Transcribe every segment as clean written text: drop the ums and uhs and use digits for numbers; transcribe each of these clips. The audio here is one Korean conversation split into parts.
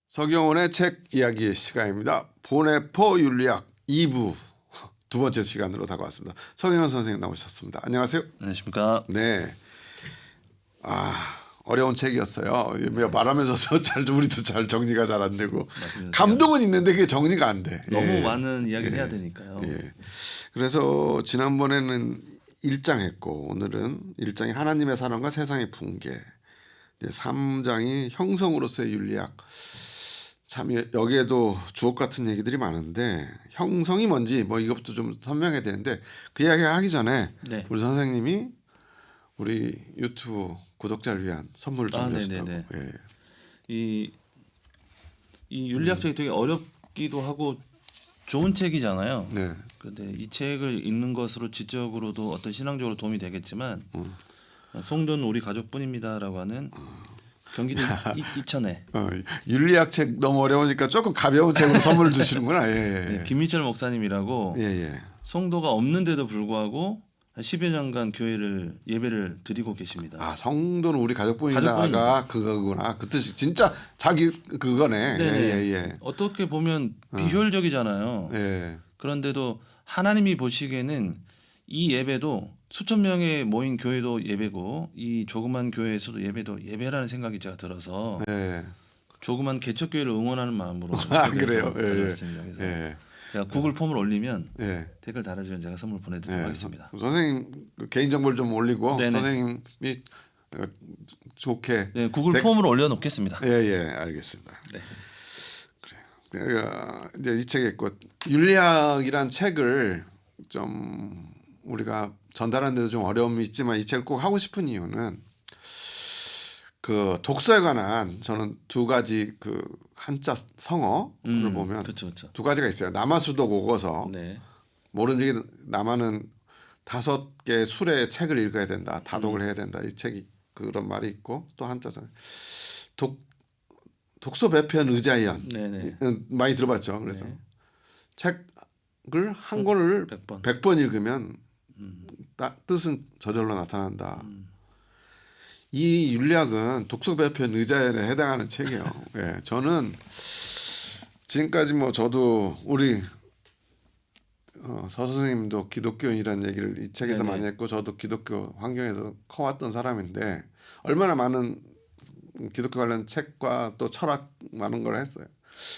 서경원의 책 이야기의 시간입니다. 보네포 윤리학 2부 두 번째 시간으로 다가왔습니다. 서경원 선생님 나오셨습니다. 안녕하세요. 안녕하십니까. 네. 어려운 책이었어요. 말하면서 잘 우리도 잘 정리가 잘 안 되고 맞습니다. 감동은 있는데 그게 정리가 안 돼. 너무 많은 이야기를 해야 되니까요. 예. 그래서 지난번에는 1장 했고 오늘은 1장이 하나님의 사랑과 세상의 붕괴, 3장이 형성으로서의 윤리학. 참 여기에도 주옥 같은 얘기들이 많은데 형성이 뭔지 뭐 이것도 좀 설명해야 되는데 그 이야기 하기 전에 네. 우리 선생님이 우리 유튜브 구독자를 위한 선물을 준비하셨다고. 예. 이 윤리학책이 되게 어렵기도 하고 좋은 책이잖아요. 네. 그런데 이 책을 읽는 것으로 지적으로도 어떤 신앙적으로 도움이 되겠지만 송도는 우리 가족뿐입니다라고 하는 경기도 이천에 윤리학 책 너무 어려우니까 조금 가벼운 책으로 선물을 주시는구나. 예. 네, 김민철 목사님이라고 예. 송도가 없는데도 불구하고 한 10여 년간 예배를 드리고 계십니다. 성도는 우리 가족뿐이다가 그거구나. 그 뜻이 진짜 자기 그거네. 예. 어떻게 보면 비효율적이잖아요. 예. 그런데도 하나님이 보시기에는 이 예배도 수천 명의 모인 교회도 예배고 이 조그만 교회에서도 예배라는 생각이 제가 들어서 예. 조그만 개척교회를 응원하는 마음으로 그래요. 가져왔습니다. 그래서 예. 제가 구글 폼을 올리면 예. 댓글 달아주면 제가 선물 보내드리도록 하겠습니다. 선생님 개인 정보를 좀 올리고 네네. 선생님이 좋게 네, 구글 폼을 올려놓겠습니다. 예, 알겠습니다. 네. 그래요. 이제 이 책에 있고 윤리학이란 책을 좀 우리가 전달하는 데도 좀 어려움이 있지만 이 책을 꼭 하고 싶은 이유는 그 독서에 관한 저는 두 가지 그 한자 성어를 보면 그쵸. 두 가지가 있어요. 남아수도 고고서. 네. 모르는 얘기 남아는 5개 술의 책을 읽어야 된다. 다독을 해야 된다. 이 책이 그런 말이 있고 또 한자잖아요. 독서 배편 의자연. 네네. 많이 들어봤죠. 그래서 네. 책을 한 권을 100번. 100번 읽으면 뜻은 저절로 나타난다. 이 윤리학은 독서 배편 의자연에 해당하는 책이에요. 예, 저는 지금까지 뭐 저도 우리 서 선생님도 기독교인이라는 얘기를 이 책에서 네네. 많이 했고 저도 기독교 환경에서 커왔던 사람인데 얼마나 많은 기독교 관련 책과 또 철학 많은 걸 했어요.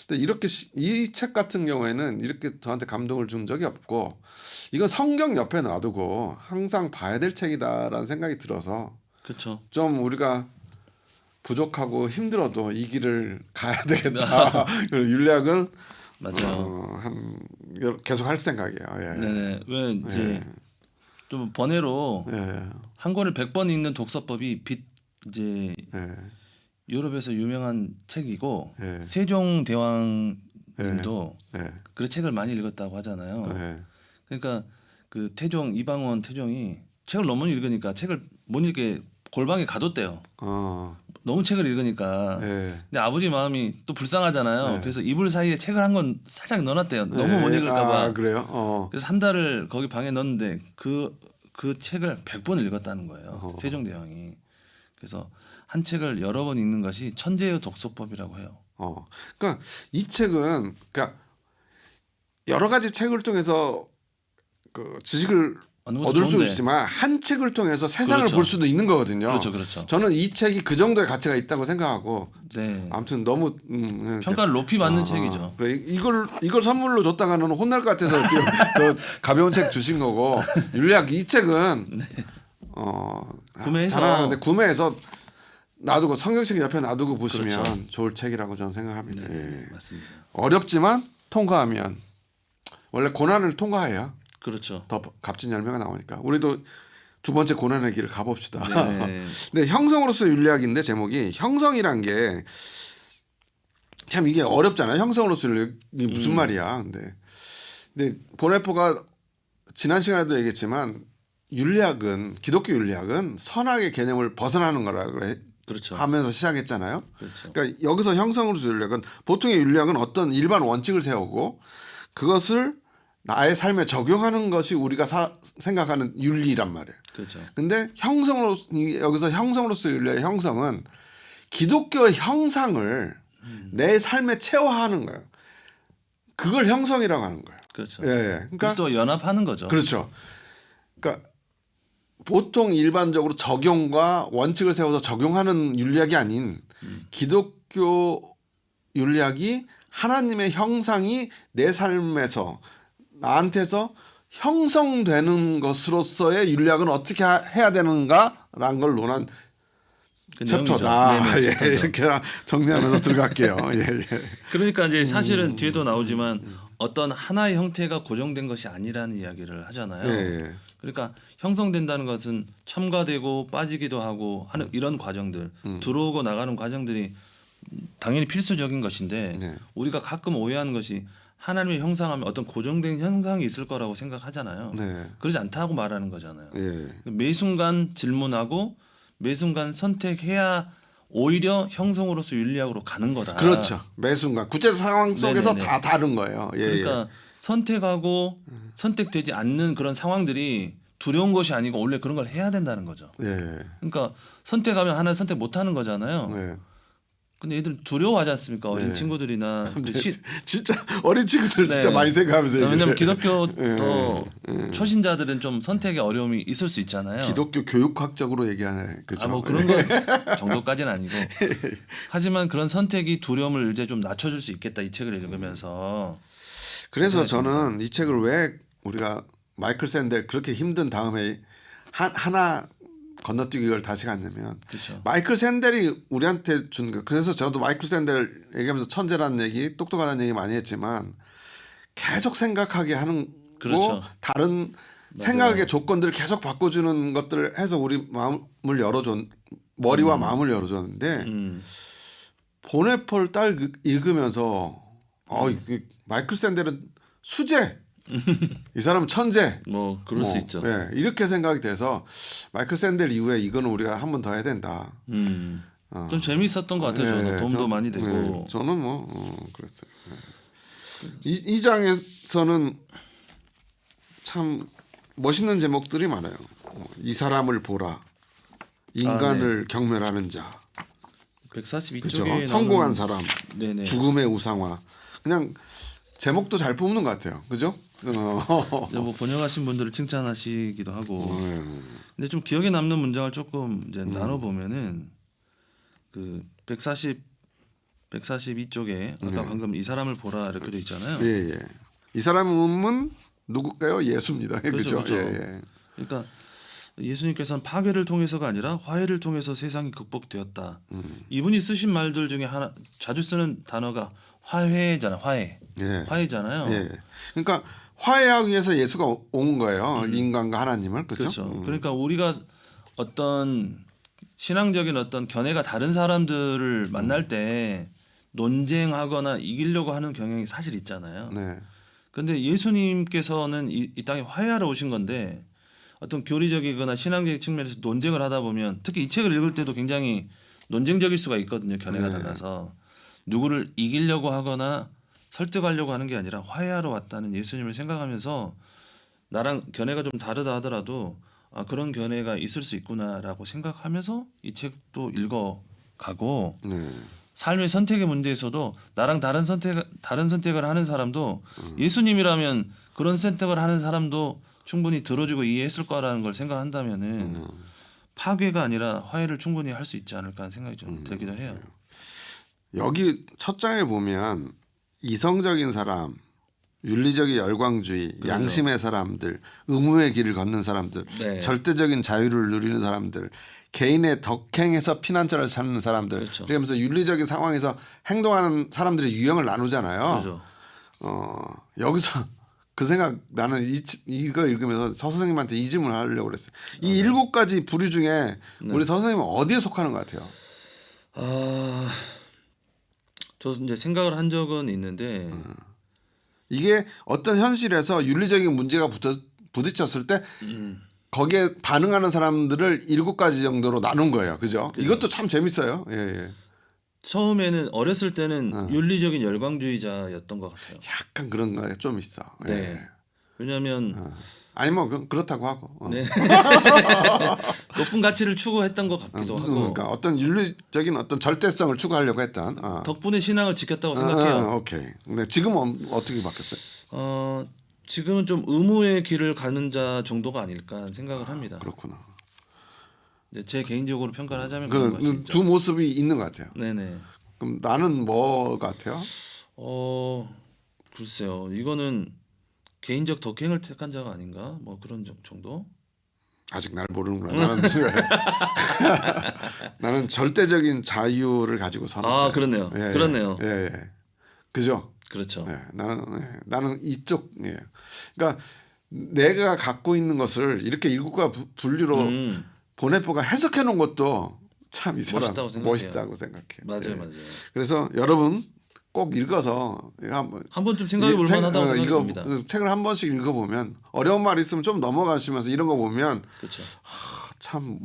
근데 이렇게 이 책 같은 경우에는 이렇게 저한테 감동을 준 적이 없고 이건 성경 옆에 놔두고 항상 봐야 될 책이다라는 생각이 들어서 그렇죠. 좀 우리가 부족하고 힘들어도 이 길을 가야 되겠다. 윤리학을 맞아요. 계속 할 생각이에요. 예. 네네. 왜 이제 좀 번외로 한 권을 100번 읽는 독서법이 이제 유럽에서 유명한 책이고 세종대왕님도 그 책을 많이 읽었다고 하잖아요. 그러니까 그 이방원 태종이 책을 너무 읽으니까 책을 못 읽게 골방에 가뒀대요. 너무 책을 읽으니까. 근데 아버지 마음이 또 불쌍하잖아요. 그래서 이불 사이에 책을 한 권 살짝 넣어놨대요. 너무 못 읽을까봐. 그래요? 그래서 한 달을 거기 방에 넣었는데 그 책을 100번 읽었다는 거예요. 세종대왕이. 그래서 한 책을 여러 번 읽는 것이 천재의 독서법이라고 해요. 그러니까 이 책은 그러니까 여러 가지 책을 통해서 그 지식을 얻을 수 있지만 한 책을 통해서 세상을 볼 수도 있는 거거든요. 그렇죠. 저는 이 책이 그 정도의 가치가 있다고 생각하고 아무튼 너무 평가를 높이 받는 책이죠. 그래 이걸 선물로 줬다가는 혼날 것 같아서 지금 저 가벼운 책 주신 거고 윤리학 이 책은 구매해서 놔두고 성경책 옆에 놔두고 보시면 좋을 책이라고 저는 생각합니다. 네, 맞습니다. 어렵지만 통과하면 원래 고난을 통과해야 그렇죠. 더 값진 열매가 나오니까 우리도 두 번째 고난의 길을 가봅시다. 네. 근데 형성으로서 윤리학인데 제목이 형성이란 게 참 이게 어렵잖아요. 형성으로서 윤리학이 무슨 말이야. 근데 보네포가 지난 시간에도 얘기했지만 윤리학은 기독교 윤리학은 선악의 개념을 벗어나는 거라 그래. 그렇죠. 하면서 시작했잖아요. 그렇죠. 그러니까 여기서 형성으로서 윤리학은 보통의 윤리학은 어떤 일반 원칙을 세우고 그것을 나의 삶에 적용하는 것이 우리가 생각하는 윤리란 말이에요. 그렇죠. 근데 여기서 형성으로서 윤리의 형성은 기독교의 형상을 내 삶에 체화하는 거예요. 그걸 형성이라고 하는 거예요. 그렇죠. 예, 예. 그러니까 그리스도와 연합하는 거죠. 그렇죠. 그러니까 보통 일반적으로 적용과 원칙을 세워서 적용하는 윤리학이 아닌 기독교 윤리학이 하나님의 형상이 내 삶에서 나한테서 형성되는 것으로서의 윤리학은 어떻게 해야 되는가라는 걸 논한 그 챕터다. 내용이죠. 예, 챕터죠. 이렇게 정리하면서 들어갈게요. 예, 예. 그러니까 이제 사실은 뒤에도 나오지만 어떤 하나의 형태가 고정된 것이 아니라는 이야기를 하잖아요. 예, 그러니까 형성된다는 것은 첨가되고 빠지기도 하고 하는 이런 과정들, 들어오고 나가는 과정들이 당연히 필수적인 것인데 네. 우리가 가끔 오해하는 것이 하나님의 형상하면 어떤 고정된 형상이 있을 거라고 생각하잖아요. 네. 그렇지 않다고 말하는 거잖아요. 예. 매 순간 질문하고 매 순간 선택해야 오히려 형성으로서 윤리학으로 가는 거다. 그렇죠. 매 순간 구체 상황 속에서 네네네. 다 다른 거예요. 예, 그러니까 선택하고 선택되지 않는 그런 상황들이 두려운 것이 아니고 원래 그런 걸 해야 된다는 거죠. 예. 그러니까 선택하면 하나 선택 못 하는 거잖아요. 예. 근데 애들 두려워하지 않습니까? 어린 네. 친구들이나 진짜 어린 친구들 진짜 네. 많이 생각하면서 왜냐하면 얘기를 기독교 예. 또 초신자들은 좀 선택의 어려움이 있을 수 있잖아요. 기독교 교육학적으로 얘기하네. 그죠? 뭐 그런 거 정도까지는 아니고 하지만 그런 선택이 두려움을 이제 좀 낮춰줄 수 있겠다 이 책을 읽으면서. 그래서 저는 이 책을 왜 우리가 마이클 샌델 그렇게 힘든 다음에 하나 건너뛰기를 다시 갔냐면 그렇죠. 마이클 샌델이 우리한테 준 거. 그래서 저도 마이클 샌델 얘기하면서 천재라는 얘기, 똑똑하다는 얘기 많이 했지만 계속 생각하게 하는 그렇죠. 거, 다른 생각의 조건들을 계속 바꿔주는 것들을 해서 우리 마음을 열어줬, 머리와 마음을 열어줬는데 보네폴 딸 읽으면서 마이클 샌델은 수제. 이 사람은 천재. 뭐 그럴 수 있죠. 예, 이렇게 생각이 돼서 마이클 샌델 이후에 이거는 우리가 한 번 더 해야 된다. 좀 재미있었던 것 같아요. 저는 도움도 많이 되고. 예, 저는 뭐 그랬어요. 예. 이 장에서는 참 멋있는 제목들이 많아요. 이 사람을 보라. 인간을 경멸하는 자. 142쪽에 그렇죠. 성공한 사람. 네네. 죽음의 우상화. 그냥 제목도 잘 뽑는 것 같아요. 그죠? 이제 뭐 번역하신 분들을 칭찬하시기도 하고. 근데 좀 기억에 남는 문장을 조금 이제 나눠 보면은 그 142쪽에 아까 방금 이 사람을 보라 이렇게 돼 있잖아요. 예, 예. 이 사람은 누굴까요? 예수입니다. 그렇죠. 그렇죠. 예, 예. 그러니까 예수님께서는 파괴를 통해서가 아니라 화해를 통해서 세상이 극복되었다. 이분이 쓰신 말들 중에 하나 자주 쓰는 단어가 화해잖아. 화해. 예. 화해잖아요. 예. 그러니까 화해하기 위해서 예수가 온 거예요. 인간과 하나님을. 그렇죠? 그렇죠. 그러니까 우리가 어떤 신앙적인 어떤 견해가 다른 사람들을 만날 때 논쟁하거나 이기려고 하는 경향이 사실 있잖아요. 네. 근데 예수님께서는 이 땅에 화해하러 오신 건데 어떤 교리적이거나 신앙적인 측면에서 논쟁을 하다 보면 특히 이 책을 읽을 때도 굉장히 논쟁적일 수가 있거든요. 견해가 달라서 누구를 이기려고 하거나 설득하려고 하는 게 아니라 화해하러 왔다는 예수님을 생각하면서 나랑 견해가 좀 다르다 하더라도 그런 견해가 있을 수 있구나라고 생각하면서 이 책도 읽어가고 삶의 선택의 문제에서도 나랑 다른 선택을 하는 사람도 예수님이라면 그런 선택을 하는 사람도 충분히 들어주고 이해했을 거라는 걸 생각한다면은 파괴가 아니라 화해를 충분히 할 수 있지 않을까 하는 생각이 좀 들기도 해요. 여기 첫 장에 보면 이성적인 사람, 윤리적인 열광주의, 그렇죠. 양심의 사람들, 의무의 길을 걷는 사람들, 네. 절대적인 자유를 누리는 사람들, 개인의 덕행에서 피난처를 찾는 사람들, 그렇죠. 그러면서 윤리적인 상황에서 행동하는 사람들의 유형을 나누잖아요. 그렇죠. 여기서 그 생각 나는 이거 읽으면서 서 선생님한테 이 질문을 하려고 그랬어요. 이 7가지 부류 중에 우리 서 선생님은 어디에 속하는 것 같아요? 저 이제 생각을 한 적은 있는데 이게 어떤 현실에서 윤리적인 문제가 부딪혔을 때 거기에 반응하는 사람들을 7가지 정도로 나눈 거예요. 그죠? 이것도 참 재밌어요. 예, 예. 처음에는 어렸을 때는 윤리적인 열광주의자였던 것 같아요. 약간 그런 거 좀 있어. 네. 예. 왜냐하면 아니 뭐 그렇다고 하고. 네. 높은 가치를 추구했던 것 같기도 하고. 그러니까 어떤 윤리적인 어떤 절대성을 추구하려고 했던. 덕분에 신앙을 지켰다고 생각해요. 오케이. 근데 지금은 어떻게 바뀌었어요? 지금은 좀 의무의 길을 가는 자 정도가 아닐까 생각을 합니다. 그렇구나. 네, 제 개인적으로 평가를 하자면 그런 것이죠. 두 모습이 있는 것 같아요. 네네. 그럼 나는 뭐 같아요? 글쎄요. 이거는 개인적 덕행을 택한 자가 아닌가? 뭐 그런 정도? 아직 날 모르는구나. 나는 절대적인 자유를 가지고 사는 자. 그렇네요. 그렇네요. 예. 그죠? 그렇죠. 예, 나는 이쪽. 예. 그러니까 내가 갖고 있는 것을 이렇게 일국과 분리로 보네포가 해석해 놓은 것도 참 이 사람 멋있다고 생각해. 맞아요. 그래서 여러분 꼭 읽어서 한 번쯤 생각해 볼 만하다고 생각합니다. 책을 한 번씩 읽어보면 어려운 말 있으면 좀 넘어가시면서 이런 거 보면 그렇죠. 참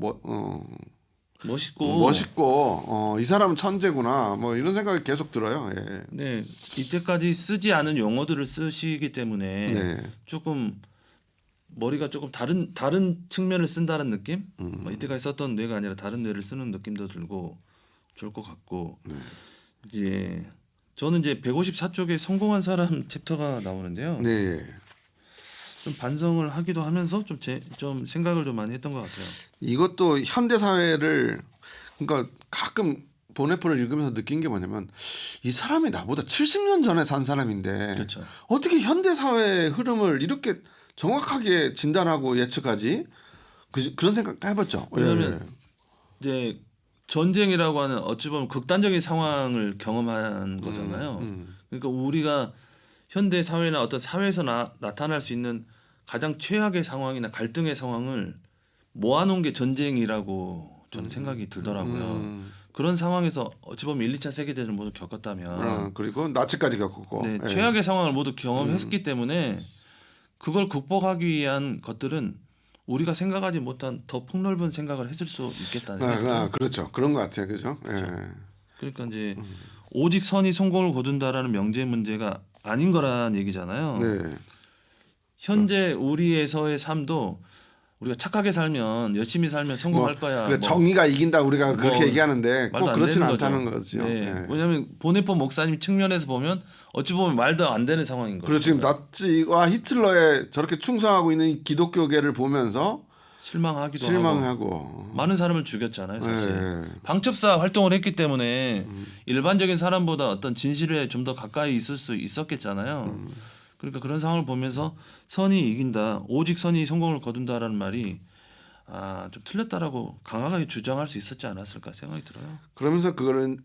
멋있고 이 사람은 천재구나 뭐 이런 생각이 계속 들어요. 예. 네, 이때까지 쓰지 않은 용어들을 쓰시기 때문에 네. 조금 머리가 조금 다른 측면을 쓴다는 느낌? 뭐 이때까지 썼던 뇌가 아니라 다른 뇌를 쓰는 느낌도 들고 좋을 것 같고 이제 저는 이제 154쪽에 성공한 사람 챕터가 나오는데요. 네. 좀 반성을 하기도 하면서 좀 생각을 좀 많이 했던 것 같아요. 이것도 현대 사회를 그러니까 가끔 보네포를 읽으면서 느낀 게 뭐냐면 이 사람이 나보다 70년 전에 산 사람인데 그렇죠. 어떻게 현대 사회의 흐름을 이렇게 정확하게 진단하고 예측하지? 그런 생각 해봤죠. 왜냐하면 이제 전쟁이라고 하는 어찌 보면 극단적인 상황을 경험한 거잖아요. 그러니까 우리가 현대 사회나 어떤 사회에서 나타날 수 있는 가장 최악의 상황이나 갈등의 상황을 모아놓은 게 전쟁이라고 저는 생각이 들더라고요. 그런 상황에서 어찌 보면 1, 2차 세계대전을 모두 겪었다면 그리고 나치까지 겪었고 네, 최악의 상황을 모두 경험했기 때문에 그걸 극복하기 위한 것들은 우리가 생각하지 못한 더 폭넓은 생각을 했을 수 있겠다는 생각이 그렇죠. 그런 것 같아요. 그죠? 그렇죠. 그러니까 이제 오직 선이 성공을 거둔다라는 명제 문제가 아닌 거란 얘기잖아요. 네. 현재 우리에서의 삶도 우리가 착하게 살면 열심히 살면 성공할 거야. 그래, 정의가 이긴다 우리가 그렇게 얘기하는데 꼭 그렇지는 않다는 거죠. 네. 왜냐하면 보네포 목사님 측면에서 보면 어찌 보면 말도 안 되는 상황인 거죠. 그리고 지금 나치와 히틀러에 저렇게 충성하고 있는 이 기독교계를 보면서 실망하고 많은 사람을 죽였잖아요. 사실 네. 방첩사 활동을 했기 때문에 일반적인 사람보다 어떤 진실에 좀 더 가까이 있을 수 있었겠잖아요. 그러니까 그런 상황을 보면서 선이 이긴다, 오직 선이 성공을 거둔다라는 말이 좀 틀렸다라고 강하게 주장할 수 있었지 않았을까 생각이 들어요. 그러면서 그거는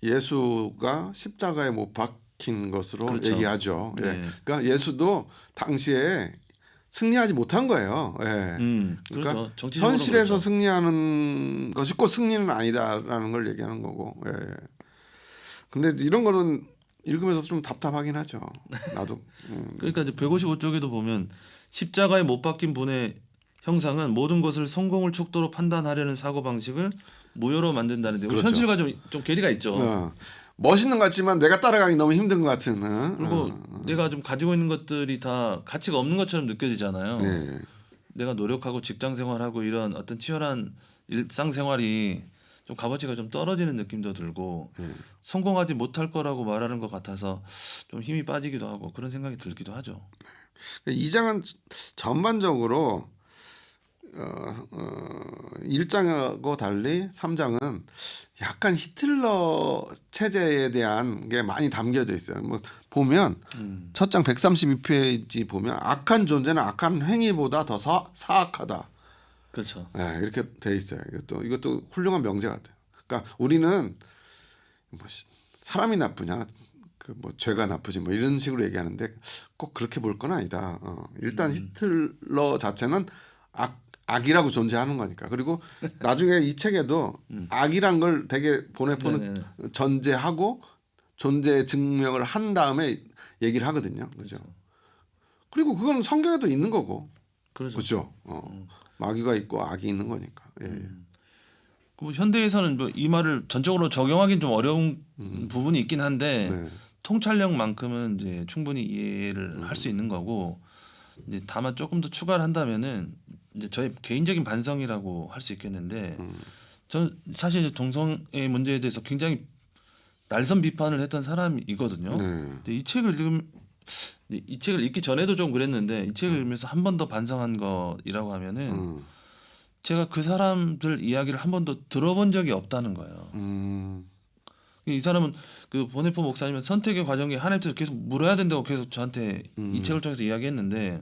예수가 십자가에 못 박힌 것으로 그렇죠. 얘기하죠. 네. 예. 그러니까 예수도 당시에 승리하지 못한 거예요. 예. 그러니까 그렇죠. 현실에서 그렇죠. 승리하는 것이 꼭 승리는 아니다라는 걸 얘기하는 거고. 예. 근데 이런 거는 읽으면서 좀 답답하긴 하죠. 나도. 그러니까 이제 155쪽에도 보면 십자가에 못 박힌 분의 형상은 모든 것을 성공을 촉도로 판단하려는 사고 방식을 무효로 만든다는데 그렇죠. 현실과 좀 괴리가 있죠. 멋있는 것 같지만 내가 따라가기 너무 힘든 것 같은. 그리고 내가 좀 가지고 있는 것들이 다 가치가 없는 것처럼 느껴지잖아요. 네. 내가 노력하고 직장 생활하고 이런 어떤 치열한 일상 생활이 좀 값어치가 좀 떨어지는 느낌도 들고 성공하지 못할 거라고 말하는 것 같아서 좀 힘이 빠지기도 하고 그런 생각이 들기도 하죠. 이 장은 전반적으로 1장하고 달리 3장은 약간 히틀러 체제에 대한 게 많이 담겨져 있어요. 뭐 보면 첫 장 132페이지 보면 악한 존재는 악한 행위보다 더 사악하다. 그렇죠. 네, 이렇게 돼 있어요. 이것도 훌륭한 명제 같아요. 그러니까 우리는 뭐 사람이 나쁘냐, 뭐 죄가 나쁘지 뭐 이런 식으로 얘기하는데 꼭 그렇게 볼 건 아니다. 일단 히틀러 자체는 악이라고 존재하는 거니까. 그리고 나중에 이 책에도 악이란 걸 되게 보네포는 전제하고 존재 증명을 한 다음에 얘기를 하거든요. 그죠? 그리고 그건 성경에도 있는 거고. 그렇죠. 마귀가 있고 악이 있는 거니까. 예. 뭐 현대에서는 뭐 이 말을 전적으로 적용하기는 좀 어려운 부분이 있긴 한데 통찰력만큼은 이제 충분히 이해를 할 수 있는 거고 이제 다만 조금 더 추가를 한다면은 이제 저의 개인적인 반성이라고 할 수 있겠는데 저는 사실 이제 동성애 문제에 대해서 굉장히 날선 비판을 했던 사람이거든요. 근데 이 책을 읽기 전에도 좀 그랬는데 이 책을 읽으면서 한 번 더 반성한 거이라고 하면은 제가 그 사람들 이야기를 한 번도 들어본 적이 없다는 거예요. 이 사람은 그 보네포 목사님은 선택의 과정에 하나님께서 계속 물어야 된다고 계속 저한테 이 책을 통해서 이야기했는데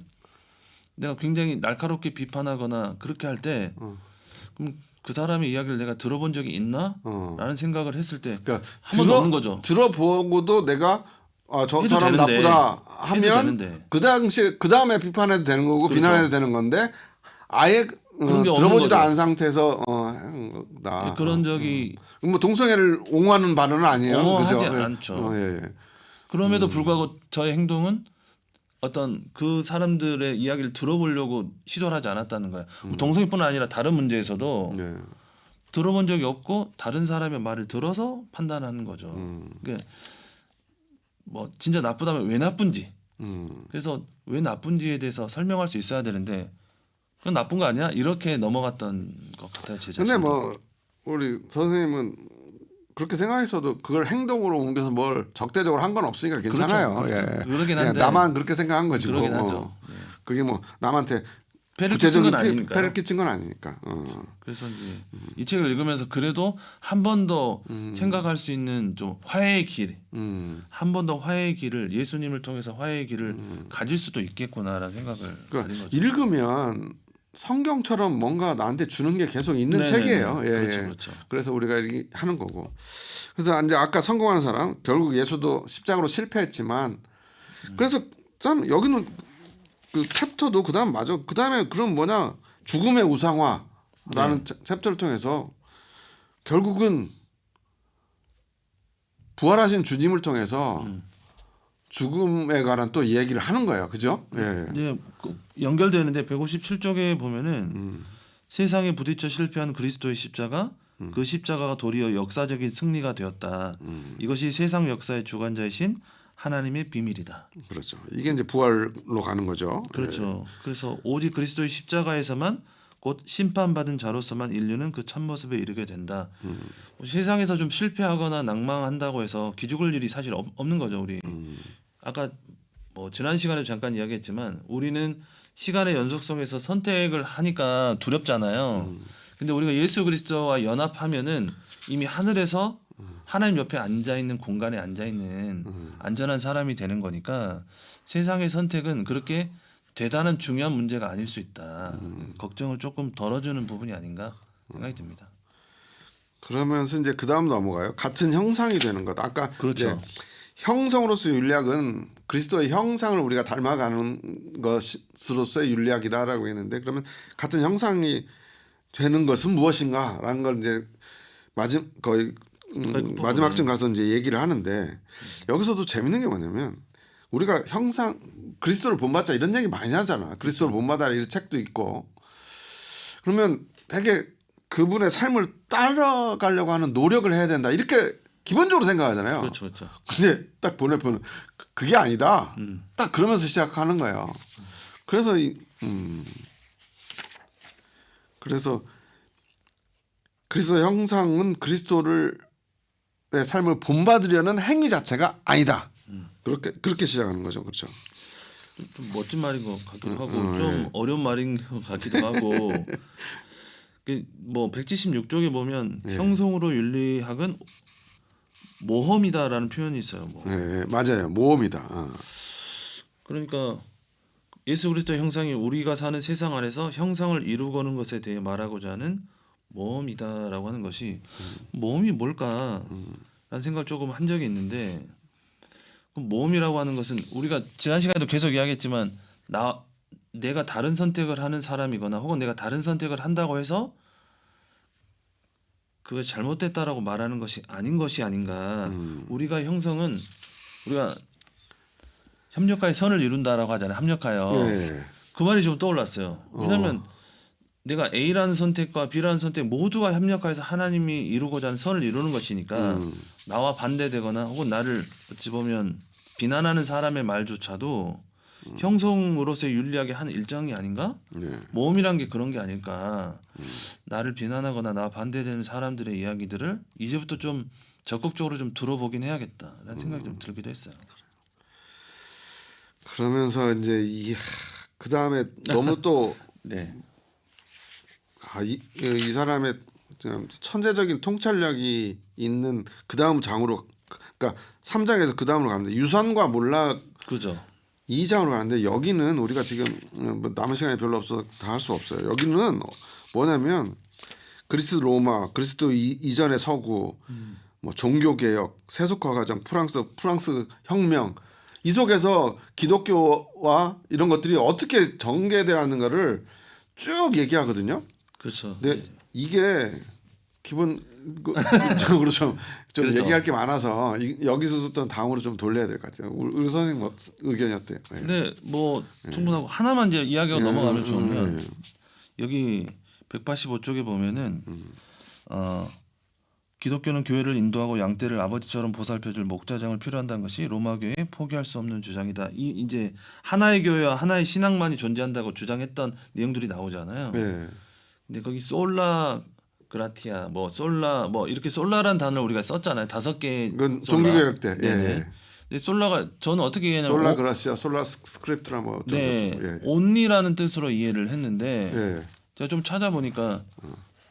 내가 굉장히 날카롭게 비판하거나 그렇게 할 때 그럼 그 사람의 이야기를 내가 들어본 적이 있나? 라는 생각을 했을 때 그러니까 한 번도 없는 거죠. 들어보고도 내가 저 해도 사람 되는데, 나쁘다 해도 하면 되는데. 그 당시 그 다음에 비판해도 되는 거고 그렇죠. 비난해도 되는 건데 아예 그런 게 없는 들어보지도 거죠. 않은 상태에서 나 그런 적이 뭐 동성애를 옹호하는 발언은 아니에요. 옹호하지 그죠? 않죠. 예. 그럼에도 불구하고 저의 행동은 어떤 그 사람들의 이야기를 들어보려고 시도를 하지 않았다는 거예요. 동성애뿐 아니라 다른 문제에서도 예. 들어본 적이 없고 다른 사람의 말을 들어서 판단하는 거죠. 그러니까 뭐 진짜 나쁘다면 왜 나쁜지 그래서 왜 나쁜지에 대해서 설명할 수 있어야 되는데 그건 나쁜 거 아니야? 이렇게 넘어갔던 것 같아요. 제 자신. 근데 뭐 우리 선생님은 그렇게 생각했어도 그걸 행동으로 옮겨서 뭘 적대적으로 한 건 없으니까 괜찮아요. 그렇죠. 예. 그러긴 그냥 한데 나만 그렇게 생각한 거지 그러긴 뭐. 하죠. 예. 그게 뭐 남한테 폐를 끼친 건 구체적인 아니니까요. 폐를 끼친 건 아니니까. 그래서 이제 이 책을 읽으면서 그래도 한 번 더 생각할 수 있는 좀 화해의 길, 한 번 더 화해의 길을 예수님을 통해서 화해의 길을 가질 수도 있겠구나라는 생각을 그러니까 가진 거죠. 읽으면 성경처럼 뭔가 나한테 주는 게 계속 있는 네네네. 책이에요. 예, 그렇죠, 예. 그렇죠. 그래서 우리가 이렇게 하는 거고. 그래서 이제 아까 성공하는 사람 결국 예수도 십자가로 실패했지만 그래서 참 여기는 그 챕터도 그다음 맞아. 그다음에 그럼 뭐냐 죽음의 우상화라는 챕터를 통해서 결국은 부활하신 주님을 통해서 죽음에 관한 또 이야기를 하는 거예요. 그죠? 예. 이제 연결되는데 157쪽에 보면은 세상에 부딪혀 실패한 그리스도의 십자가 그 십자가가 도리어 역사적인 승리가 되었다. 이것이 세상 역사의 주관자이신 하나님의 비밀이다. 그렇죠. 이게 이제 부활로 가는 거죠. 그렇죠. 그래서 오직 그리스도의 십자가에서만 곧 심판받은 자로서만 인류는 그 참모습에 이르게 된다. 세상에서 좀 실패하거나 낭망한다고 해서 기죽을 일이 사실 없는 거죠. 우리 아까 뭐 지난 시간에 잠깐 이야기했지만 우리는 시간의 연속성에서 선택을 하니까 두렵잖아요. 근데 우리가 예수 그리스도와 연합하면은 이미 하늘에서 하나님 옆에 앉아 있는 공간에 앉아 있는 안전한 사람이 되는 거니까 세상의 선택은 그렇게 대단한 중요한 문제가 아닐 수 있다. 걱정을 조금 덜어주는 부분이 아닌가 생각이 듭니다. 그러면서 이제 그 다음 넘어가요. 같은 형상이 되는 것. 아까 그렇죠. 이제 형성으로서 윤리학은 그리스도의 형상을 우리가 닮아가는 것으로서의 윤리학이다라고 했는데 그러면 같은 형상이 되는 것은 무엇인가라는 걸 이제 거의 마지막쯤 가서 이제 얘기를 하는데 여기서도 재밌는 게 뭐냐면 우리가 그리스도를 본받자 이런 얘기 많이 하잖아. 그리스도를 본받아라 이런 책도 있고 그러면 되게 그분의 삶을 따라가려고 하는 노력을 해야 된다 이렇게 기본적으로 생각하잖아요. 그렇죠, 그렇죠. 근데 딱 보내보는 그게 아니다. 딱 그러면서 시작하는 거예요. 그래서 그래서 그리스도의 형상은 그리스도의 삶을 본받으려는 행위 자체가 아니다. 그렇게 시작하는 거죠, 그렇죠? 좀 멋진 말인 것 같기도 하고 좀 어려운 말인 것 같기도 하고 뭐 176쪽에 보면 형성으로 윤리학은 모험이다라는 표현이 있어요. 뭐. 네, 맞아요, 모험이다. 그러니까 예수 그리스도의 형상이 우리가 사는 세상 안에서 형상을 이루고는 것에 대해 말하고자 하는 모험이다라고 하는 것이 모험이 뭘까라는 생각을 조금 한 적이 있는데 모험이라고 하는 것은 우리가 지난 시간에도 계속 이야기했지만 내가 다른 선택을 하는 사람이거나 혹은 내가 다른 선택을 한다고 해서 그게 잘못됐다라고 말하는 것이 아닌 것이 아닌가. 우리가 형성은 우리가 협력하여 선을 이룬다라고 하잖아요. 협력하여. 네. 그 말이 좀 떠올랐어요. 왜냐하면 내가 A라는 선택과 B라는 선택 모두가 협력하여서 하나님이 이루고자 하는 선을 이루는 것이니까 나와 반대되거나 혹은 나를 어찌 보면 비난하는 사람의 말조차도 형성으로서의 윤리학의 한 일정이 아닌가? 네. 모험이란 게 그런 게 아닐까. 나를 비난하거나 나 반대되는 사람들의 이야기들을 이제부터 좀 적극적으로 좀 들어보긴 해야겠다라는 생각이 좀 들기도 했어요. 그러면서 이제 그 다음에 너무 또 네. 이 사람의 좀 천재적인 통찰력이 있는 그 다음 장으로, 그러니까 3장에서 그 다음으로 가는데 유산과 몰락 그죠. 2장으로 가는데 여기는 우리가 지금 뭐 남은 시간이 별로 없어서 다 할 수 없어요. 여기는 뭐냐면 그리스 로마, 그리스도 이전의 서구, 뭐 종교 개혁, 세속화 과정, 프랑스 혁명, 이 속에서 기독교와 이런 것들이 어떻게 전개되었는가를 쭉 얘기하거든요. 그렇죠. 근데 이게 기본적으로 좀 그렇죠. 얘기할 게 많아서 여기서부터 다음으로 좀 돌려야 될 것 같아요. 우리 선생님 의견이 어때요? 네. 근데 뭐 충분하고 하나만 이제 이야기가 넘어가면 좋으면 여기 185쪽에 보면은 기독교는 교회를 인도하고 양떼를 아버지처럼 보살펴줄 목자장을 필요한다는 것이 로마 교회의 포기할 수 없는 주장이다. 이제 하나의 교회와 하나의 신앙만이 존재한다고 주장했던 내용들이 나오잖아요. 네. 근데 거기 솔라 그라티아 뭐 솔라 뭐 이렇게 솔라란 단어를 우리가 썼잖아요. 5개. 이건 종교개혁 때. 네. 근데 솔라가 저는 어떻게 이해하냐면 솔라 그라시아, 솔라 스크립트라 뭐 네. 예. 온리라는 뜻으로 이해를 했는데 예. 제가 좀 찾아보니까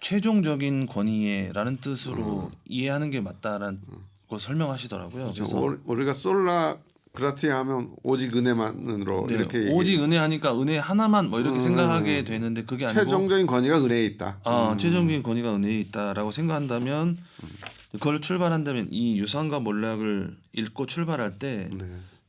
최종적인 권위에라는 뜻으로 이해하는 게 맞다라는 거 설명하시더라고요. 그래서 우리가 솔라 그라티아 하면 오직 은혜만으로 네, 이렇게 오직 은혜 하니까 은혜 하나만 뭐 이렇게 생각하게 되는데 그게 아니고 최종적인 권위가 은혜에 있다. 최종적인 권위가 은혜에 있다라고 생각한다면 그걸 출발한다면 이 유산과 몰락을 읽고 출발할 때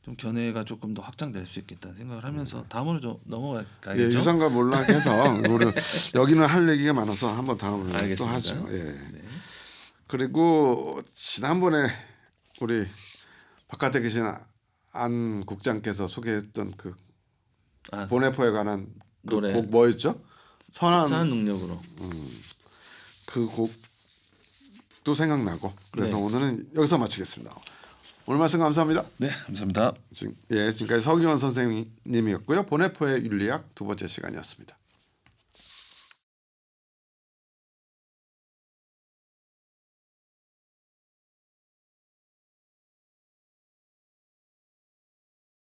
좀 견해가 조금 더 확장될 수 있겠다는 생각을 하면서 다음으로 좀 넘어가야겠죠. 예, 유산과 몰락해서 우리 여기는 할 얘기가 많아서 한번 다음으로 또 하죠. 예. 네. 그리고 지난번에 우리 바깥에 계신 안 국장께서 소개했던 그 보네포에 관한 그 노래. 곡 뭐였죠? 선한 능력으로. 그 곡도 생각나고 그래서 네. 오늘은 여기서 마치겠습니다. 오늘 말씀 감사합니다. 네, 감사합니다. 지금까지 서기원 선생님이었고요. 보네포의 윤리학 두 번째 시간이었습니다.